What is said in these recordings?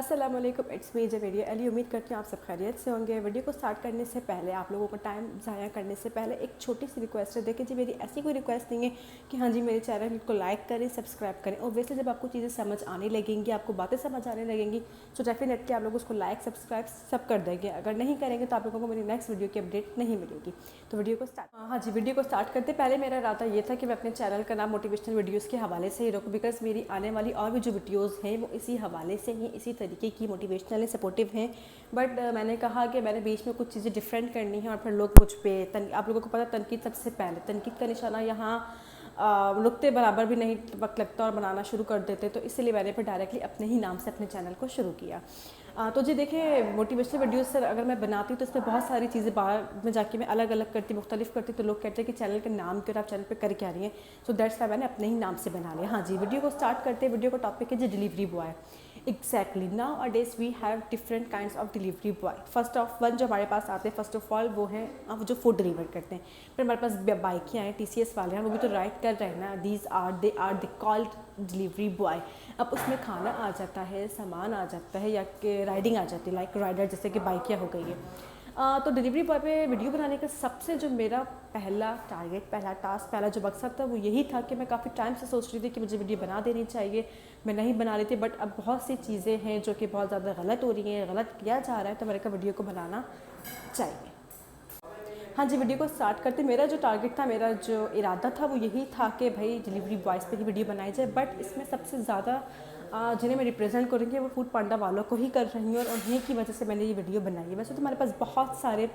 अस्सलाम वालेकुम, it's me Javeria Ali. उम्मीद करती हूँ आप सब खैरियत से होंगे। वीडियो को स्टार्ट करने से पहले, आप लोगों को टाइम ज़ाया करने से पहले एक छोटी सी रिक्वेस्ट है। देखिए जी, मेरी ऐसी कोई रिक्वेस्ट नहीं है कि हाँ जी मेरे चैनल को लाइक करें, सब्सक्राइब करें। ओब्वियसली जब आपको चीज़ें समझ आने लगेंगी, आपको बातें समझ आने लगेंगी, तो डेफिनेटली आप लोग उसको लाइक सब्सक्राइब सब कर देंगे। अगर नहीं करेंगे तो आप लोगों को मेरी नेक्स्ट वीडियो की अपडेट नहीं मिलेगी। तो वीडियो को हाँ जी, वीडियो को स्टार्ट करते पहले मेरा इरादा ये था कि मैं अपने चैनल का नाम मोटिवेशनल वीडियोज़ के हवाले से ही रखूँ, बिकॉज मेरी आने वाली और भी जो वीडियोज़ हैं वो इसी हवाले से ही, इसी तरीके की मोटिवेशनल सपोर्टिव हैं। बट मैंने कहा कि मैंने बीच में कुछ चीज़ें डिफरेंट करनी है और फिर लोग मुझ पे आप लोगों को पता, तनकीद सबसे पहले, तनकीद का निशाना यहाँ नुक्ते बराबर भी नहीं वक्त लगता और बनाना शुरू कर देते। तो इसलिए मैंने फिर डायरेक्टली अपने ही नाम से अपने चैनल को शुरू किया। तो जी देखिए, मोटिवेशनल वीडियोस सर अगर मैं बनाती हूँ तो इसमें बहुत सारी चीज़ें बाद में जाके मैं अलग अलग करती, मुख्तलिफ करती, तो लोग कहते हैं कि चैनल के नाम क्यों, आप चैनल पे कर क्या रही हैं। सो दैट्स वाई मैंने अपने ही नाम से बना लिया। हाँ जी, वीडियो को स्टार्ट करते हैं। वीडियो का टॉपिक है जी delivery boy. Exactly, nowadays we have different kinds of delivery boy. First of one जो हमारे पास आते हैं, फर्स्ट ऑफ ऑल वो हैं जो फूड डिलीवर करते हैं। फिर हमारे पास बाइकियाँ हैं, TCS वाले हैं, वो भी तो राइड कर रहे हैं ना। They are the called delivery boy. अब उसमें खाना आ जाता है, सामान आ जाता है, या कि राइडिंग आ जाती है, लाइक राइडर जैसे कि बाइकियाँ हो गई है। तो डिलीवरी बॉय पे वीडियो बनाने का सबसे जो मेरा पहला टारगेट, पहला टास्क, पहला जो मकसद था वो यही था कि मैं काफ़ी टाइम से सोच रही थी कि मुझे वीडियो बना देनी चाहिए। मैं नहीं बना रही थी, बट अब बहुत सी चीज़ें हैं जो कि बहुत ज़्यादा गलत हो रही हैं, गलत किया जा रहा है, तो मेरे को वीडियो को बनाना चाहिए। हाँ जी, वीडियो को स्टार्ट करते। मेरा जो टारगेट था, मेरा जो इरादा था वो यही था कि भाई डिलीवरी बॉयज़ पे ही वीडियो बनाई जाए। बट इसमें सबसे ज़्यादा जिन्हें मैं रिप्रेजेंट करूँगी वो फूड पांडा वालों को ही कर रही हूँ, और उन्हीं की वजह से मैंने ये वीडियो बनाई है। वैसे तो हमारे पास बहुत सारे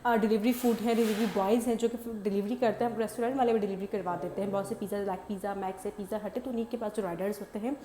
डिलीवरी फूड हैं, डिलीवरी बॉयज़ हैं जो कि डिलीवरी करते हैं। रेस्टोरेंट वाले भी डिलीवरी करवा देते हैं, बहुत से पिज़्ज़ा, लाइक पिज़्ज़ा मैक्स है, पिज़्ज़ा हट है, तो उन्हीं के पास जो राइडर्स होते हैं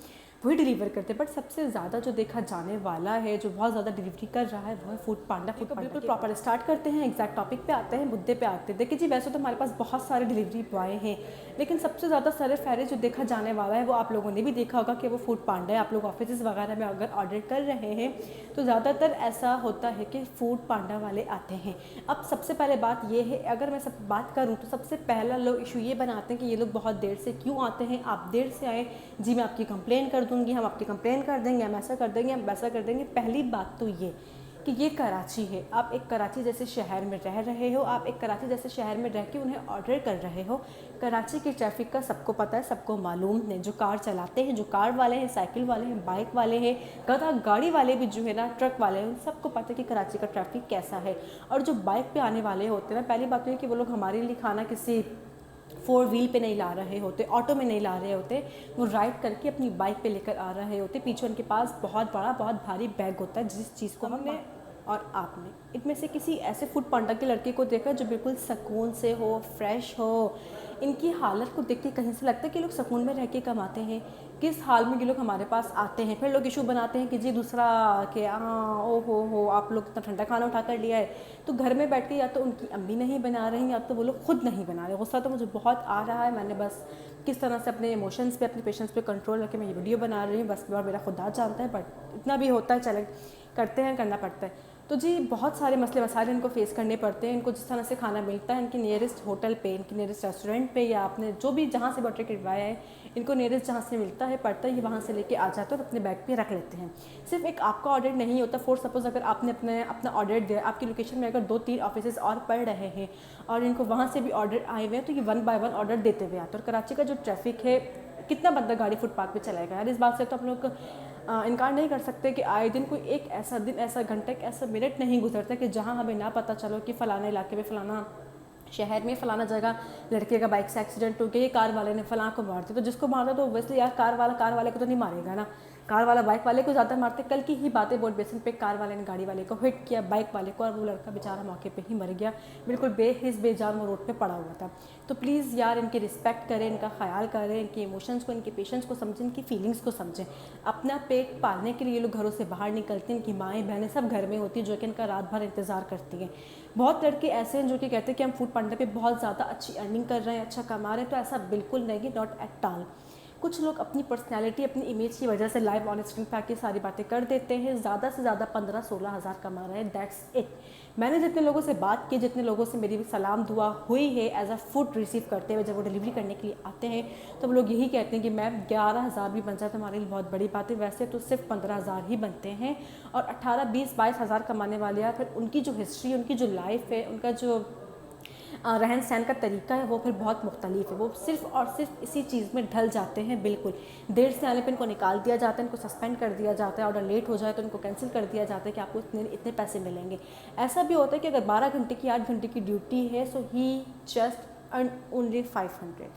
वही डिलीवर करते हैं। बट सबसे ज़्यादा जो देखा जाने वाला है, जो बहुत ज़्यादा डिलीवरी कर रहा है, वो है फूड पांडा। बिल्कुल प्रॉपर स्टार्ट करते हैं, एग्जैक्ट टॉपिक पे आते हैं, मुद्दे पे आते हैं। देखिए जी, वैसे तो हमारे पास बहुत सारे डिलीवरी बॉय हैं, लेकिन सबसे ज़्यादा सर फहरिस्त जो देखा जाने वाला है वो आप लोगों ने भी देखा होगा कि वो फूड पांडा है। आप लोग ऑफिस वगैरह में अगर ऑर्डर कर रहे हैं तो ज़्यादातर ऐसा होता है कि फूड पांडा वाले आते हैं। अब सबसे पहले बात ये है, अगर मैं सब बात करूँ तो सबसे पहला लोग इशू ये बनाते हैं कि ये लोग बहुत देर से क्यों आते हैं, आप देर से आए जी, मैं आपकी कंप्लेन कर दूँगी, हम आपकी कंप्लेन कर देंगे, हम ऐसा कर देंगे, हम वैसा कर देंगे। पहली बात तो ये कि ये कराची है, आप एक कराची जैसे शहर में रह रहे हो, आप एक कराची जैसे शहर में रह के उन्हें ऑर्डर कर रहे हो। कराची की ट्रैफिक का सबको पता है, सबको मालूम है। जो कार चलाते हैं, जो कार वाले हैं, साइकिल वाले हैं, बाइक वाले हैं, गधा गाड़ी वाले भी जो है ना, ट्रक वाले हैं, उन सबको पता है कि कराची का ट्रैफिक कैसा है। और जो बाइक पे आने वाले होते हैं ना, पहली बात तो ये कि वो लोग हमारे लिए खाना किसी 4 व्हील पे नहीं ला रहे होते, ऑटो में नहीं ला रहे होते, वो राइड करके अपनी बाइक पे लेकर आ रहे होते। पीछे उनके पास बहुत बड़ा, बहुत भारी बैग होता है, जिस चीज़ को हमने और आपने इनमें से किसी ऐसे फूड पांडा के लड़के को देखा जो बिल्कुल सुकून से हो, फ्रेश हो। इनकी हालत को देख के कहीं से लगता है कि लोग सुकून में रह के कमाते हैं। किस हाल में ये लोग हमारे पास आते हैं, फिर लोग इशू बनाते हैं कि जी दूसरा कि हाँ ओ हो आप लोग इतना ठंडा खाना उठा कर लिया है। तो घर में बैठ के या तो उनकी अम्मी नहीं बना रही, या तो वो लोग खुद नहीं बना रहे। गुस्सा तो मुझे बहुत आ रहा है, मैंने बस किस तरह से अपने इमोशंस पे, अपने पेशेंस पे कंट्रोल रख के मैं ये वीडियो बना रही हूँ, बस और मेरा खुदा जानता है। बट इतना भी होता है, चले करते हैं, करना पड़ता है। तो जी बहुत सारे मसले मसाइल इनको फेस करने पड़ते हैं। इनको जिस तरह से खाना मिलता है, इनके नियरेस्ट होटल पे, इनके नियरेस्ट रेस्टोरेंट पे, या आपने जो भी जहाँ से ऑर्डर करवाया है, इनको नियरेस्ट जहाँ से मिलता है पड़ता है, ये वहाँ से लेके आ जाते हैं और अपने बैग पे रख लेते हैं। सिर्फ एक आपका ऑर्डर नहीं होता। फॉर सपोज अगर आपने अपना ऑर्डर दिया, आपकी लोकेशन में अगर 2-3 ऑफिस और पड़ रहे हैं और इनको वहाँ से भी ऑर्डर आए हुए हैं, तो ये 1 बाय 1 ऑर्डर देते हुए आते हैं। और कराची का जो ट्रैफिक है, कितना बंदा गाड़ी फुटपाथ पे चलाएगा यार। इस बात से तो हम लोग इनकार नहीं कर सकते कि आए दिन कोई एक ऐसा दिन, ऐसा घंटा, एक ऐसा मिनट नहीं गुजरता कि जहां हमें ना पता चलो कि फ़लाने इलाके में, फ़लाना शहर में, फ़लाना जगह लड़के का बाइक से एक्सीडेंट हो गया, ये कार वाले ने फ़लाँ को मार दिया। तो जिसको मारता तो ऑब्वियसली यार कार वाले को तो नहीं मारेगा ना, कार वाला बाइक वाले को ज़्यादा मारते। कल की ही बातें बोर्ड बेसिन पे कार वाले ने गाड़ी वाले को हिट किया, बाइक वाले को, और वो लड़का बेचारा मौके पे ही मर गया, बिल्कुल बेजान वो रोड पे पड़ा हुआ था। तो प्लीज़ यार इनकी रिस्पेक्ट करें, इनका ख्याल करें, इनके इमोशंस को, इनके पेशेंस को समझें, इनकी फीलिंग्स को समझें। अपना पेट पालने के लिए लोग घरों से बाहर निकलते हैं, इनकी माएँ बहनें सब घर में होती हैं जो कि इनका रात भर इंतज़ार करती हैं। बहुत लड़के ऐसे हैं जो कि कहते हैं कि हम फूड पांडा पे बहुत ज़्यादा अच्छी अर्निंग कर रहे हैं, अच्छा कमा रहे हैं। तो ऐसा बिल्कुल नहीं, नॉट एट ऑल। कुछ लोग अपनी पर्सनैलिटी, अपनी इमेज की वजह से लाइव ऑन स्क्रीन पे आके सारी बातें कर देते हैं, ज़्यादा से ज़्यादा 15-16 हज़ार कमा रहे हैं, दैट्स इट। मैंने जितने लोगों से बात की, जितने लोगों से मेरी सलाम दुआ हुई है एज अ फूड रिसीव करते हुए, जब वो डिलीवरी करने के लिए आते हैं तो वो लोग यही कहते हैं कि मैम 11,000 भी बन जाए तो हमारे लिए बहुत बड़ी बात है, वैसे तो सिर्फ 15,000 ही बनते हैं। और 18, 20, 22 हज़ार कमाने वाले हैं, फिर उनकी जो हिस्ट्री, उनकी जो लाइफ है, उनका जो रहन सहन का तरीका है वो फिर बहुत मुख्तलिफ है। वो सिर्फ़ और सिर्फ इसी चीज़ में ढल जाते हैं। बिल्कुल देर से आने पर इनको निकाल दिया जाता है, इनको सस्पेंड कर दिया जाता है, ऑर्डर लेट हो जाए तो इनको कैंसिल कर दिया जाता है कि आपको इतने इतने पैसे मिलेंगे। ऐसा भी होता है कि अगर 12 घंटे की 8 घंटे की ड्यूटी है सो ही जस्ट अर्न ओनली 500।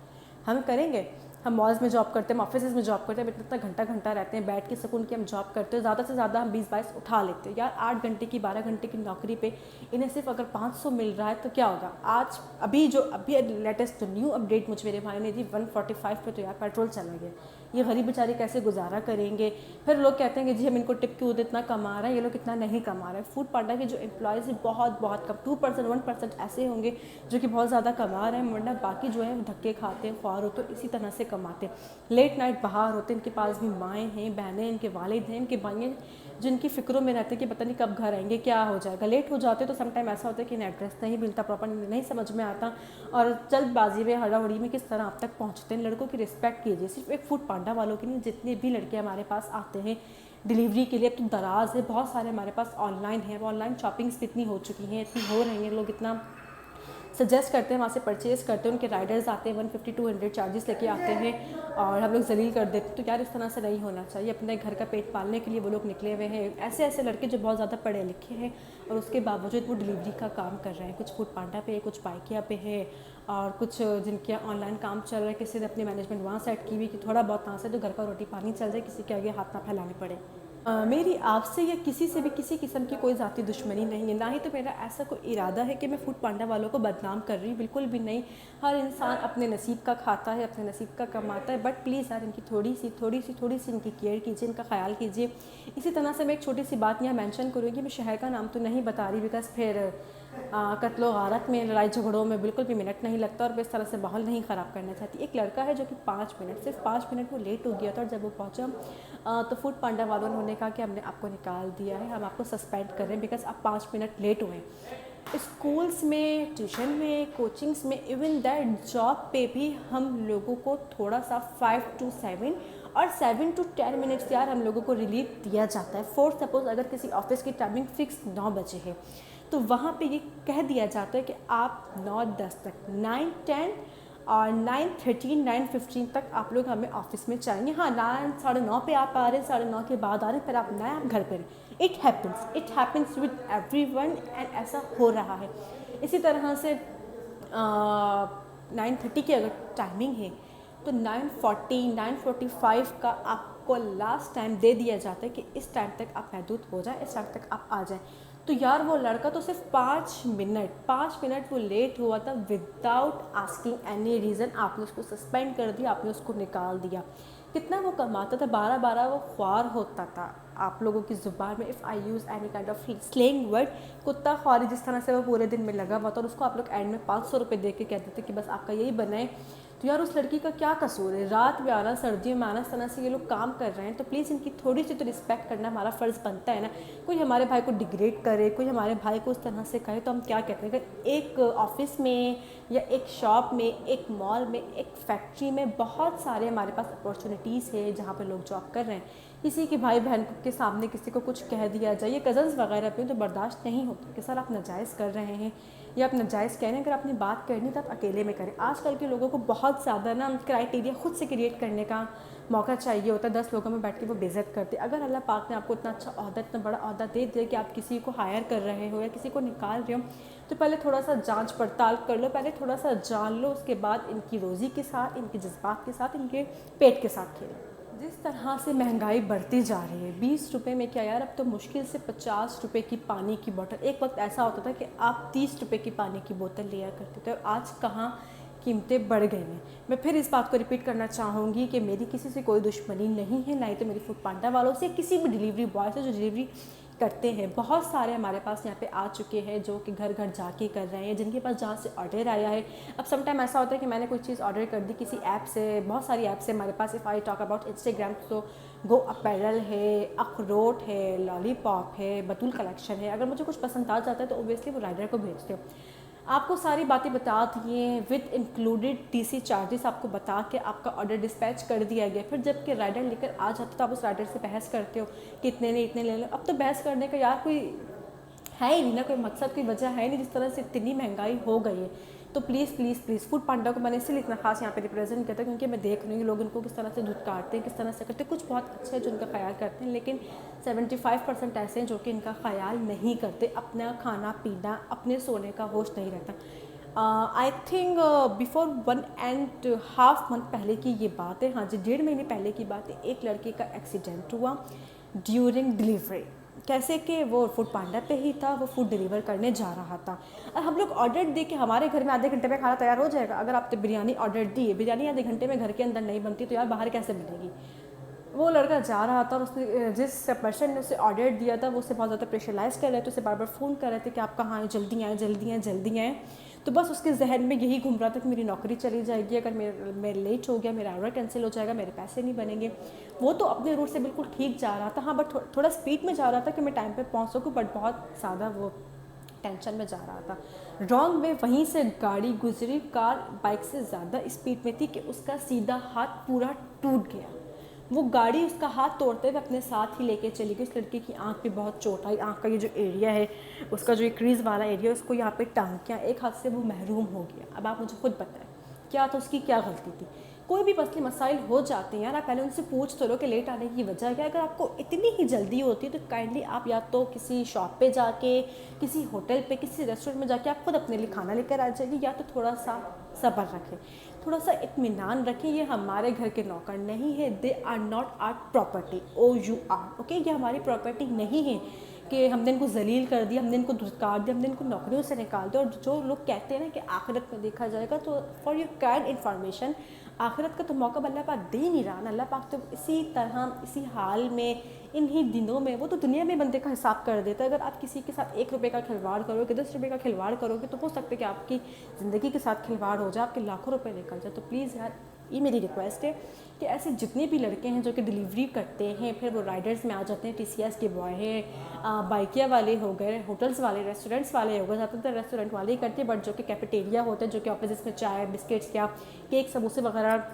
हम करेंगे, हम मॉल्स में जॉब करते हैं, हम ऑफिस में जॉब करते हैं, इतना घंटा घंटा रहते हैं बैठ के सुकून की हम जॉब करते हैं, ज़्यादा से ज़्यादा हम 20-22 उठा लेते हैं। यार 8 घंटे की 12 घंटे की नौकरी पे इन्हें सिर्फ अगर 500 मिल रहा है तो क्या होगा। आज अभी लेटेस्ट जो न्यू अपडेट मुझे मेरे भाई ने दी 145 पे, तो यार पेट्रोल चला गया। ये गरीब बेचारे कैसे गुजारा करेंगे। फिर लोग कहते हैं कि जी हम इनको टिप क्यों इतना कमा रहे हैं, ये लोग इतना नहीं कमा रहे हैं। फूड पांडा के जो एम्प्लॉयज़ हैं बहुत बहुत कम, 2%, 1% ऐसे होंगे जो कि बहुत ज़्यादा कमा रहे हैं, वरना बाकी जो है धक्के खाते हैं, ख्वार होते हैं, इसी तरह से कमाते हैं। लेट नाइट बाहर होते हैं, इनके पास भी माएँ हैं, बहनें, इनके वालिद हैं, इनके भाई हैं, जिनकी फ़िक्रों में रहते हैं कि पता नहीं कब घर आएंगे, क्या हो जाएगा। लेट हो जाते तो समटाइम ऐसा होता है कि इन्हें एड्रेस नहीं मिलता, प्रॉपर नहीं समझ में आता, और जल्दबाजी में, हड़ाहड़ी में किस तरह आप तक पहुँचते हैं। लड़कों की रिस्पेक्ट कीजिए, सिर्फ एक फूड पांडा वालों की नहीं, जितने भी लड़के हमारे पास आते हैं डिलीवरी के लिए। अब तो दराज है, बहुत सारे हमारे पास ऑनलाइन है, ऑनलाइन शॉपिंग्स भी इतनी हो चुकी हैं, इतनी हो रही हैं, लोग इतना सजेस्ट करते हैं, वहाँ से परचेज़ करते हैं, उनके राइडर्स आते हैं, 150-200 चार्जेस लेके आते हैं और हम लोग जलील कर देते हैं। तो यार इस तरह से नहीं होना चाहिए। अपने घर का पेट पालने के लिए वो लोग निकले हुए हैं। ऐसे ऐसे लड़के जो बहुत ज़्यादा पढ़े लिखे हैं और उसके बावजूद वो डिलीवरी का काम कर रहे हैं। कुछ फूड पांडा पे है, कुछ बाइकिया पे है, और कुछ जिनके ऑनलाइन काम चल रहा है, किसी ने अपनी मैनेजमेंट वहाँ सेट की हुई कि थोड़ा बहुत यहाँ से तो घर का रोटी पानी चल जाए, किसी के आगे हाथ ना फैलाने पड़े। मेरी आपसे या किसी से भी किसी किस्म की कोई ज़ाती दुश्मनी नहीं है, ना ही तो मेरा ऐसा कोई इरादा है कि मैं फूड पांडा वालों को बदनाम कर रही हूँ, बिल्कुल भी नहीं। हर इंसान अपने नसीब का खाता है, अपने नसीब का कमाता है, बट प्लीज़ यार इनकी थोड़ी सी इनकी केयर कीजिए, इनका ख्याल कीजिए। इसी तरह से मैं एक छोटी सी बात यहाँ मेंशन करूँगी, मैं शहर का नाम तो नहीं बता रही, बिकॉज फिर कत्लो गारत में, लड़ाई झगड़ों में बिल्कुल भी मिनट नहीं लगता, और मैं इस तरह से माहौल नहीं ख़राब करना चाहती। एक लड़का है जो कि 5 मिनट, सिर्फ 5 मिनट वो लेट हो गया था, और जब वो पहुँचा तो फूड पांडा वालों ने कहा कि हमने आपको निकाल दिया है, हम आपको सस्पेंड कर रहे हैं बिकॉज आप 5 मिनट लेट हुए। स्कूल्स में, ट्यूशन में, कोचिंग्स में, इवन दैट जॉब पे भी हम लोगों को थोड़ा सा 5 to 7 और 7 to 10 मिनट्स यार हम लोगों को रिलीफ दिया जाता है। फॉर सपोज अगर किसी ऑफिस की टाइमिंग फिक्स 9 बजे है तो वहाँ पे ये कह दिया जाता है कि आप 9:10 तक, 9:10 और 9:13, 9:15 तक आप लोग हमें ऑफिस में चाहिए। हाँ 9, 9:30 पे आप आ रहे हैं, 9:30 के बाद आ रहे हैं, फिर आप नए आप घर पर। It happens with everyone, and ऐसा हो रहा है। इसी तरह से 9:30 की अगर टाइमिंग है तो 9:40, 9:45 का आपको लास्ट टाइम दे दिया जाता है कि इस टाइम तक आप महदूद हो जाए, इस टाइम तक आप आ जाएं। तो यार वो लड़का तो सिर्फ 5 मिनट वो लेट हुआ था, विदाउट आस्किंग एनी रीज़न आपने उसको सस्पेंड कर दिया, आपने उसको निकाल दिया। कितना वो कमाता था, 12 वो ख्वार होता था। आप लोगों की ज़ुबान में, if I use any kind of slang word, कुत्ता ख्वारी, जिस तरह से वो पूरे दिन में लगा हुआ था, और उसको आप लोग एंड में 500 रुपये दे के कहते थे कि बस आपका यही बनाए। तो यार उस लड़की का क्या कसूर है, रात में आना, सर्दियों में आना, इस तरह से ये लोग काम कर रहे हैं। तो प्लीज़ इनकी थोड़ी सी तो रिस्पेक्ट करना हमारा फ़र्ज़ बनता है ना। कोई हमारे भाई को डिग्रेड करे, कोई हमारे भाई को उस तरह से कहे तो हम क्या कहते हैं। अगर एक ऑफिस में या एक शॉप में, एक मॉल में, एक फैक्ट्री में बहुत सारे हमारे पास अपॉर्चुनिटीज़ है जहाँ पर लोग जॉब कर रहे हैं, किसी के भाई बहन के सामने किसी को कुछ कह दिया जाए, ये कज़न्स वगैरह पे तो बर्दाश्त नहीं होता कि सर आप नाजायज़ कर रहे हैं या आप नाजायज़ कह रहे हैं। अगर अपनी बात करनी तो आप अकेले में करें। आजकल के लोगों को बहुत ज़्यादा ना क्राइटेरिया खुद से क्रिएट करने का मौका चाहिए होता है। 10 लोगों में बैठ के वो बेइज्जत करते। अगर अल्लाह पाक ने आपको इतना अच्छा ओहदा, इतना बड़ा ओहदा दे दिया कि आप किसी को हायर कर रहे हो या किसी को निकाल रहे हो, तो पहले थोड़ा सा जांच पड़ताल कर लो, पहले थोड़ा सा जान लो, उसके बाद इनकी रोज़ी के साथ, इनके जज्बात के साथ, इनके पेट के साथ खेलो। जिस तरह से महंगाई बढ़ती जा रही है, 20 रुपये में क्या यार, अब तो मुश्किल से 50 रुपये की पानी की बोतल। एक वक्त ऐसा होता था कि आप 30 रुपये की पानी की बोतल लिया करते थे, और आज कहाँ कीमतें बढ़ गई हैं। मैं फिर इस बात को रिपीट करना चाहूँगी कि मेरी किसी से कोई दुश्मनी नहीं है, ना ही तो मेरी फूड पांडा वालों से, किसी भी डिलीवरी बॉय से जो डिलीवरी करते हैं। बहुत सारे हमारे पास यहाँ पे आ चुके हैं जो कि घर घर जाके कर रहे हैं, जिनके पास जहाँ से ऑर्डर आया है। अब सम टाइम ऐसा होता है कि मैंने कोई चीज़ ऑर्डर कर दी किसी ऐप से, बहुत सारी ऐप से हमारे पास। If I talk about Instagram तो गो अपैरल है, अखरोट है, लॉलीपॉप है, बतूल कलेक्शन है। अगर मुझे कुछ पसंद आ जाता है तो ओबियसली वो राइडर को भेजते हो। आपको सारी बातें बता दिए विद इंक्लूडेड टीसी चार्जेस, आपको बता के आपका ऑर्डर डिस्पैच कर दिया गया। फिर जब कि राइडर लेकर आ जाता तो आप उस राइडर से बहस करते हो कि इतने नहीं इतने ले लो। अब तो बहस करने का यार कोई है ही नहीं ना, कोई मकसद, कोई वजह है नहीं, जिस तरह से इतनी महंगाई हो गई है। तो प्लीज़ प्लीज़ प्लीज़ फूड पांडा को मैंने इसलिए इतना खास यहाँ पे रिप्रेजेंट करता है क्योंकि मैं देख रही हूँ लोग उनको किस तरह से धुतकारते हैं, किस तरह से करते हैं। कुछ बहुत अच्छे हैं जो उनका ख्याल करते हैं, लेकिन 75% ऐसे हैं जो कि इनका ख्याल नहीं करते। अपना खाना पीना, अपने सोने का होश नहीं रहता। आई थिंक बिफोर 1.5 मंथ पहले की ये बात है, हाँ जी 1.5 महीने पहले की बात है। एक लड़के का एक्सीडेंट हुआ ड्यूरिंग डिलीवरी। कैसे कि वो फूड पांडा पे ही था, वो फूड डिलीवर करने जा रहा था और हम लोग ऑर्डर दे के हमारे घर में आधे घंटे में खाना तैयार हो जाएगा। अगर आपने बिरयानी ऑर्डर दी है, बिरयानी आधे घंटे में घर के अंदर नहीं बनती तो यार बाहर कैसे बनेगी। वो लड़का जा रहा था और उसने जिस पर्सन ने उसे ऑर्डर दिया था वो उससे बहुत ज़्यादा प्रेशराइज़ कर रहे थे, उसे बार बार फ़ोन कर रहे थे कि आप कहाँ आए, जल्दी आए जल्दी आए जल्दी आए। तो बस उसके जहन में यही घूम रहा था कि मेरी नौकरी चली जाएगी, अगर मैं लेट हो गया मेरा ऑर्डर कैंसिल हो जाएगा, मेरे पैसे नहीं बनेंगे। वो तो अपने रूट से बिल्कुल ठीक जा रहा था, हाँ बट थोड़ा स्पीड में जा रहा था कि मैं टाइम पे पहुंच सकूं, बट बहुत ज़्यादा वो टेंशन में जा रहा था। रॉन्ग वे वहीं से गाड़ी गुजरी, कार बाइक से ज़्यादा स्पीड में थी कि उसका सीधा हाथ पूरा टूट गया। वो गाड़ी उसका हाथ तोड़ते हुए अपने साथ ही लेके चली गई। उस लड़के की आंख पे बहुत चोट आई, आंख का ये जो एरिया है उसका जो क्रीज वाला एरिया उसको यहाँ पे टांग, एक हाथ से वो महरूम हो गया। अब आप मुझे खुद बताएं क्या था, उसकी क्या गलती थी। कोई भी मसले मसाइल हो जाते हैं यार, आप पहले उनसे पूछ तो लो कि लेट आने की वजह क्या है। अगर आपको इतनी ही जल्दी होती है तो काइंडली आप या तो किसी शॉप पे जाके, किसी होटल पे, किसी रेस्टोरेंट में जाके आप खुद अपने लिए खाना लेकर आ जाइए, या तो थोड़ा सा सब्र रखें, थोड़ा सा इत्मीनान रखें। ये हमारे घर के नौकर नहीं है, they are not our property, OUR okay. ये हमारी प्रॉपर्टी नहीं है कि हमने इनको जलील कर दिया, हमने इनको धुतकार दिया, हमने इनको नौकरियों से निकाल दिया। और जो लोग कहते हैं ना कि आखिरत में देखा जाएगा, तो फॉर योर काइंड इन्फॉर्मेशन आखिरत का तो मौका अल्लाह पाक दे ही नहीं रहा ना। अल्लाह पाक तो इसी तरह इसी हाल में इन्हीं दिनों में वो तो दुनिया में बंदे का हिसाब कर देता है। अगर आप किसी के साथ 1 रुपये का खिलवाड़ करोगे, 10 रुपये का खिलवाड़ करोगे तो हो सकता है कि आपकी ज़िंदगी के साथ खिलवाड़ हो जाए, आपके लाखों रुपए निकल जाए। तो प्लीज़ यार ये मेरी रिक्वेस्ट है कि ऐसे जितने भी लड़के हैं जो कि डिलीवरी करते हैं फिर वो राइडर्स में आ जाते हैं, TCS के बॉय हैं, बाइकिया वाले हो गए, होटल्स वाले, रेस्टोरेंट्स वाले हो गए, ज़्यादातर रेस्टोरेंट वाले ही करते हैं। बट जो कि कैफेटेरिया होते हैं, जो कि ऑफिस में चाय बिस्किट्स या केक समोसे वगैरह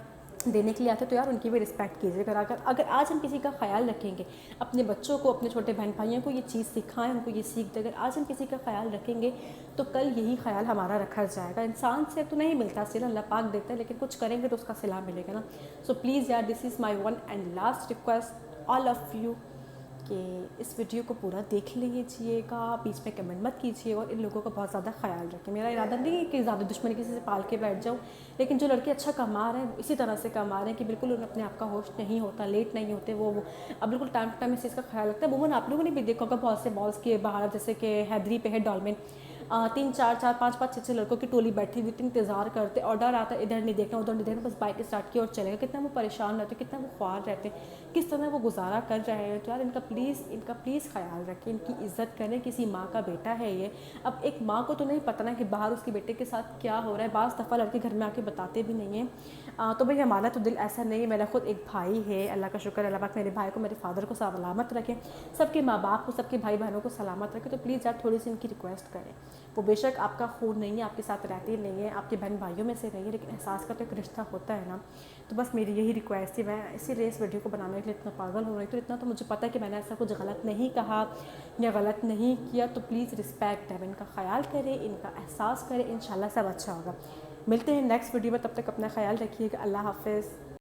देने के लिए आते हैं, तो यार उनकी भी रिस्पेक्ट कीजिए। अगर आज हम किसी का ख्याल रखेंगे, अपने बच्चों को, अपने छोटे बहन भाइयों को ये चीज़ सिखाएं, उनको ये सीख दें, अगर आज हम किसी का ख्याल रखेंगे तो कल यही ख्याल हमारा रखा जाएगा। इंसान से तो नहीं मिलता सिला, अल्लाह पाक देता है, लेकिन कुछ करेंगे तो उसका सिला मिलेगा ना। सो प्लीज़ यार this is my 1 and last request all of you कि इस वीडियो को पूरा देख लीजिएगा, बीच में कमेंट मत कीजिएगा और इन लोगों का बहुत ज़्यादा ख्याल रखें। मेरा इरादा नहीं है कि ज़्यादा दुश्मनी किसी से पाल के बैठ जाऊँ, लेकिन जो लड़के अच्छा कमा रहे हैं इसी तरह से कमा रहे हैं कि बिल्कुल उन्हें अपने आप का होश नहीं होता, लेट नहीं होते वो अब बिल्कुल टाइम टू टाइम इस चीज़ का ख्याल रखता है। वुमन आप लोगों ने भी देखा होगा बहुत से मॉल्स के बाहर, जैसे कि हैदरी पे है डॉलमेन, 3-4 5-5 6 लोगों की टोली बैठी हुई थी, इंतज़ार करते, ऑर्डर आता है, इधर नहीं देखना उधर नहीं देखना, बस बाइक स्टार्ट की और चलेगा। कितना वो परेशान रहते, कितना वो ख्वार रहते, किस तरह वो गुजारा कर रहे हैं। तो यार इनका प्लीज़ ख्याल रखें, इनकी इज़्ज़त करें। किसी माँ का बेटा है ये। अब एक माँ को तो नहीं पता ना कि बाहर उसके बेटे के साथ क्या हो रहा है, बाज़ दफ़ा लड़के घर में आके बताते भी नहीं हैं। तो भाई हमारा तो दिल ऐसा नहीं है। मेरा खुद एक भाई है, अल्लाह का शुक्र, अल्लाह पाक मेरे भाई को, मेरे फादर को सलामत रखें, सबके माँ बाप को, सबके भाई बहनों को सलामत रखें। तो प्लीज़ यार थोड़ी सी इनकी रिक्वेस्ट करें। वो बेशक आपका खून नहीं है, आपके साथ रहते नहीं है, आपके बहन भाइयों में से नहीं है, लेकिन एहसास का तो एक रिश्ता होता है ना। तो बस मेरी यही रिक्वेस्ट थी। मैं इसीलिए इस वीडियो को बनाने के लिए इतना पागल हो रही थी। इतना तो मुझे पता है कि मैंने ऐसा कुछ गलत नहीं कहा या गलत नहीं किया। तो प्लीज़ रिस्पेक्ट है, इनका ख्याल करें, इनका एहसास करें, इंशाल्लाह सब अच्छा होगा। मिलते हैं नेक्स्ट वीडियो में, तब तक अपना ख्याल रखिएगा। अल्लाह हाफ़िज़।